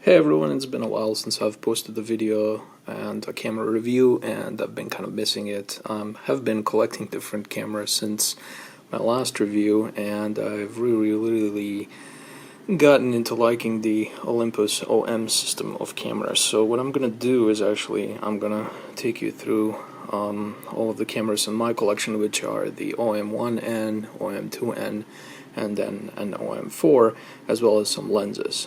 Hey everyone, it's been a while since I've posted a video and a camera review, and I've been kind of missing it. Have been collecting different cameras since my last review, and I've really gotten into liking the Olympus OM system of cameras. So what I'm gonna do is I'm gonna take you through all of the cameras in my collection, which are the OM-1n, OM-2n, and then an OM-4, as well as some lenses.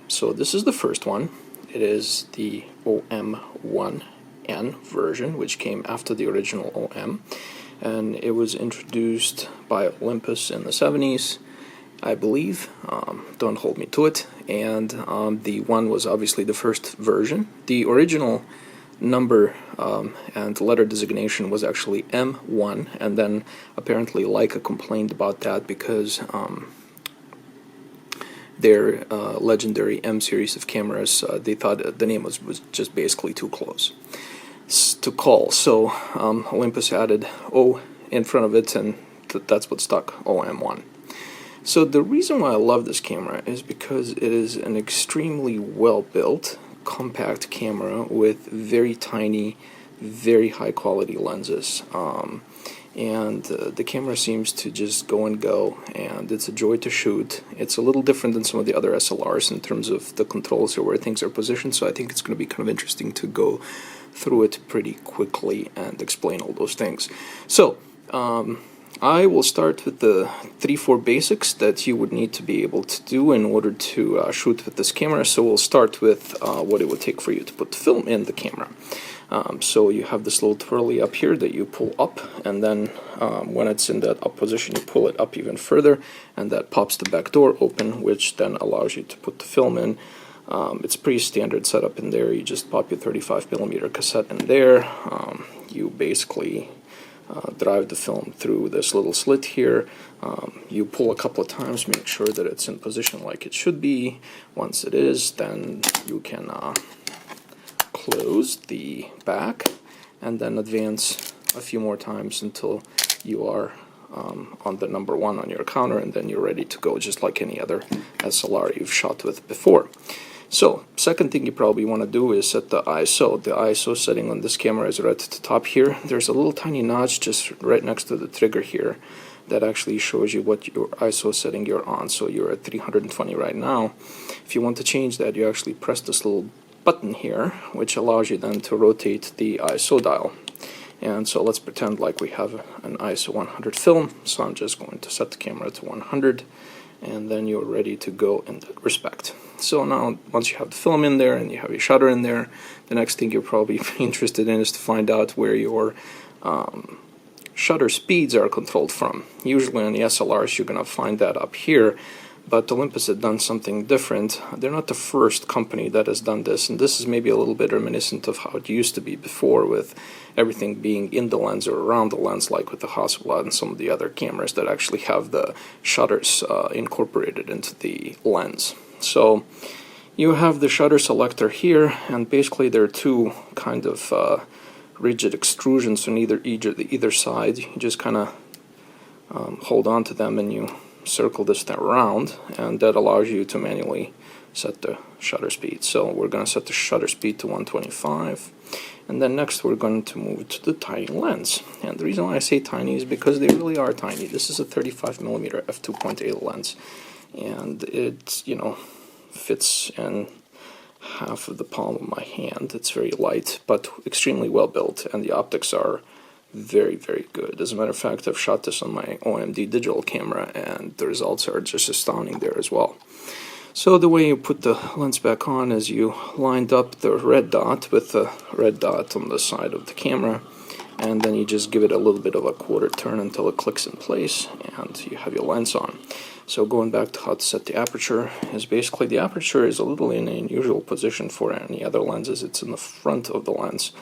So this is the first one. It is the OM-1n version, which came after the original OM, and it was introduced by Olympus in the 70s, I believe. Don't hold me to it. And the 1 was obviously the first version. The original number and letter designation was actually M1, and then apparently Leica complained about that because their legendary M series of cameras, they thought the name was just basically too close to call. So Olympus added O in front of it, and that's what stuck, OM1. So the reason why I love this camera is because it is an extremely well-built, compact camera with very tiny, very high-quality lenses. And the camera seems to just go and go, and it's a joy to shoot. It's a little different than some of the other SLRs in terms of the controls or where things are positioned, so I think it's going to be kind of interesting to go through it pretty quickly and explain all those things. So, I will start with the 3-4 basics that you would need to be able to do in order to shoot with this camera. So we'll start with what it would take for you to put film in the camera. So you have this little twirly up here that you pull up, and then when it's in that up position, you pull it up even further, and that pops the back door open, which then allows you to put the film in. It's pretty standard setup in there. You just pop your 35mm cassette in there. You basically drive the film through this little slit here. You pull a couple of times, make sure that it's in position like it should be. Once it is, then you can close the back and then advance a few more times until you are on the number 1 on your counter, and then you're ready to go just like any other SLR you've shot with before. So, second thing you probably want to do is set the ISO. The ISO setting on this camera is right at the top here. There's a little tiny notch just right next to the trigger here that actually shows you what your ISO setting you're on. So you're at 320 right now. If you want to change that, you actually press this little button here, which allows you then to rotate the ISO dial. And so let's pretend like we have an ISO 100 film. So I'm just going to set the camera to 100. And then you're ready to go in that respect. So now, once you have the film in there and you have your shutter in there, the next thing you're probably interested in is to find out where your shutter speeds are controlled from. Usually on the SLRs you're going to find that up here, but Olympus had done something different. They're not the first company that has done this, and this is maybe a little bit reminiscent of how it used to be before, with everything being in the lens or around the lens, like with the Hasselblad and some of the other cameras that actually have the shutters incorporated into the lens. So you have the shutter selector here, and basically there are two kind of rigid extrusions on either side. You just kind of hold on to them and you circle this around, and that allows you to manually set the shutter speed. So we're going to set the shutter speed to 125, and then next we're going to move to the tiny lens. And the reason why I say tiny is because they really are tiny. This is a 35mm f2.8 lens, and it, you know, fits in half of the palm of my hand. It's very light, but extremely well built, and the optics are very good. As a matter of fact, I've shot this on my OMD digital camera, and the results are just astounding there as well. So the way you put the lens back on is you lined up the red dot with the red dot on the side of the camera, and then you just give it a little bit of a quarter turn until it clicks in place, and you have your lens on. So going back to how to set the aperture, is basically the aperture is a little in an unusual position for any other lenses. It's in the front of the lens.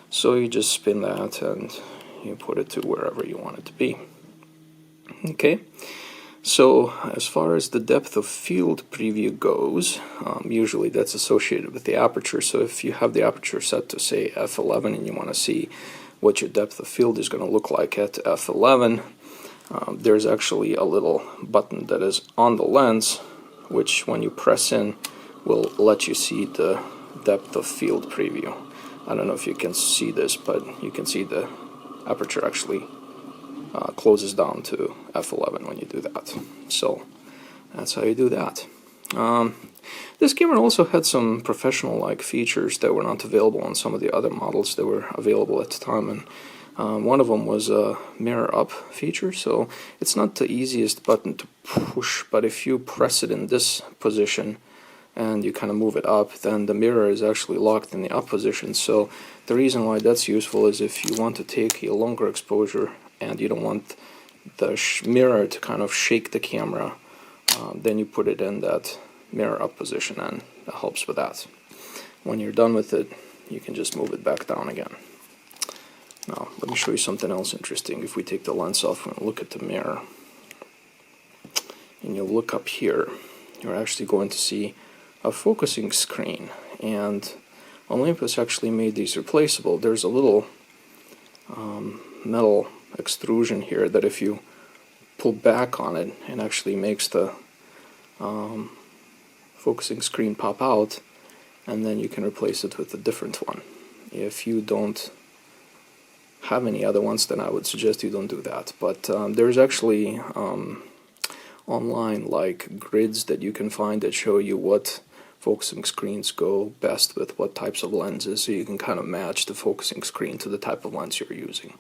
So you just spin that and you put it to wherever you want it to be. Okay, so as far as the depth of field preview goes, usually that's associated with the aperture. So if you have the aperture set to, say, f11, and you want to see what your depth of field is going to look like at f11, there's actually a little button that is on the lens, which when you press in will let you see the depth of field preview. I don't know if you can see this, but you can see the aperture actually closes down to f11 when you do that. So that's how you do that. This camera also had some professional-like features that were not available on some of the other models that were available at the time, and one of them was a mirror up feature. So it's not the easiest button to push, but if you press it in this position and you kind of move it up, then the mirror is actually locked in the up position. So the reason why that's useful is if you want to take a longer exposure and you don't want the mirror to kind of shake the camera, then you put it in that mirror up position, and that helps with that. When you're done with it, you can just move it back down again. Now, let me show you something else interesting. If we take the lens off and look at the mirror, and you look up here, you're actually going to see a focusing screen, and Olympus actually made these replaceable. There's a little metal extrusion here that if you pull back on it, it actually makes the focusing screen pop out, and then you can replace it with a different one. If you don't have any other ones, then I would suggest you don't do that. But there's actually online like grids that you can find that show you what focusing screens go best with what types of lenses, so you can kind of match the focusing screen to the type of lens you're using.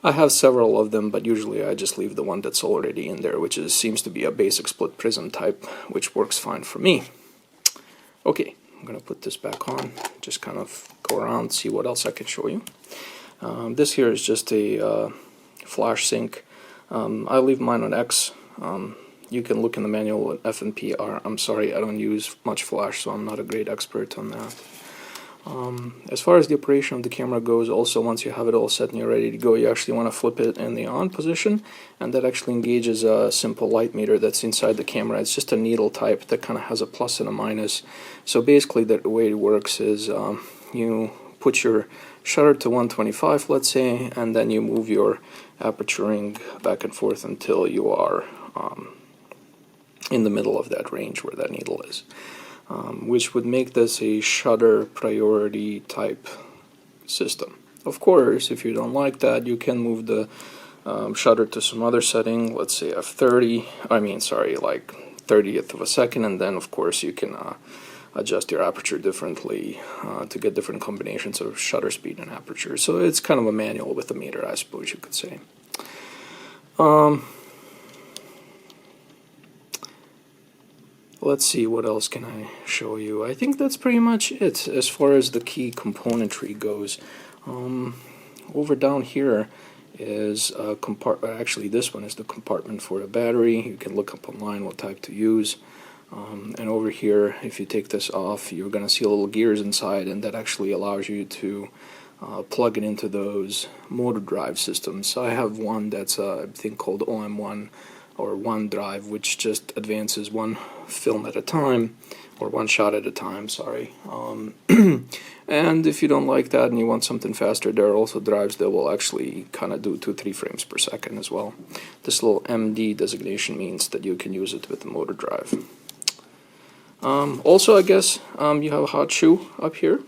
I have several of them, but usually I just leave the one that's already in there, which seems to be a basic split prism type, which works fine for me. Okay, I'm going to put this back on, just kind of go around, see what else I can show you. This here is just a flash sync. I leave mine on X. You can look in the manual at F and P. I'm sorry, I don't use much flash, so I'm not a great expert on that. As far as the operation of the camera goes, also once you have it all set and you're ready to go, you actually want to flip it in the on position, and that actually engages a simple light meter that's inside the camera. It's just a needle type that kind of has a plus and a minus. So basically the way it works is you put your shutter to 125, let's say, and then you move your aperture ring back and forth until you are in the middle of that range where that needle is. Which would make this a shutter priority type system. Of course, if you don't like that, you can move the shutter to some other setting, let's say f30, like 30th of a second, and then of course you can adjust your aperture differently to get different combinations of shutter speed and aperture. So it's kind of a manual with a meter, I suppose you could say. Let's see, what else can I show you? I think that's pretty much it as far as the key componentry goes. Over down here is a compartment. Actually, this one is the compartment for a battery. You can look up online what type to use. And over here, if you take this off, you're going to see little gears inside, and that actually allows you to plug it into those motor drive systems. So I have one that's a thing called OM-1n, or one drive, which just advances one film at a time, or one shot at a time, sorry. And if you don't like that and you want something faster, there are also drives that will actually kind of do 2-3 frames per second as well. This little MD designation means that you can use it with the motor drive. Also, I guess you have a hot shoe up here.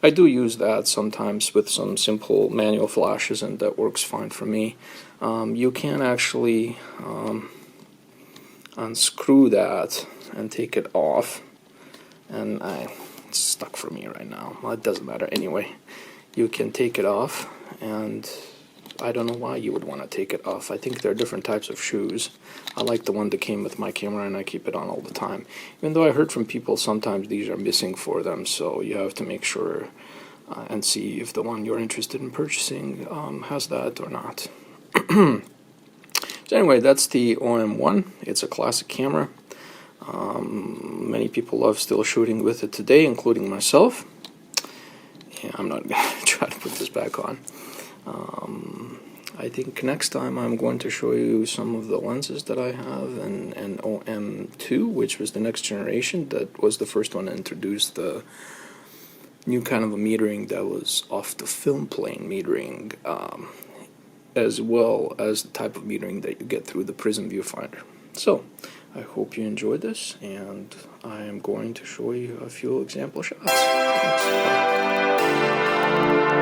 I do use that sometimes with some simple manual flashes, and that works fine for me. You can actually unscrew that and take it off, and it's stuck for me right now. Well, it doesn't matter anyway. You can take it off, and I don't know why you would want to take it off. I think there are different types of shoes. I like the one that came with my camera, and I keep it on all the time. Even though I heard from people sometimes these are missing for them, so you have to make sure and see if the one you're interested in purchasing has that or not. So anyway, that's the OM-1n. It's a classic camera. Many people love still shooting with it today, including myself. Yeah, I'm not going to try to put this back on. I think next time I'm going to show you some of the lenses that I have, and OM-2, which was the next generation. That was the first one to introduce the new kind of a metering that was off the film plane metering, as well as the type of metering that you get through the prism viewfinder. So, I hope you enjoyed this, and I am going to show you a few example shots. Thanks. Bye.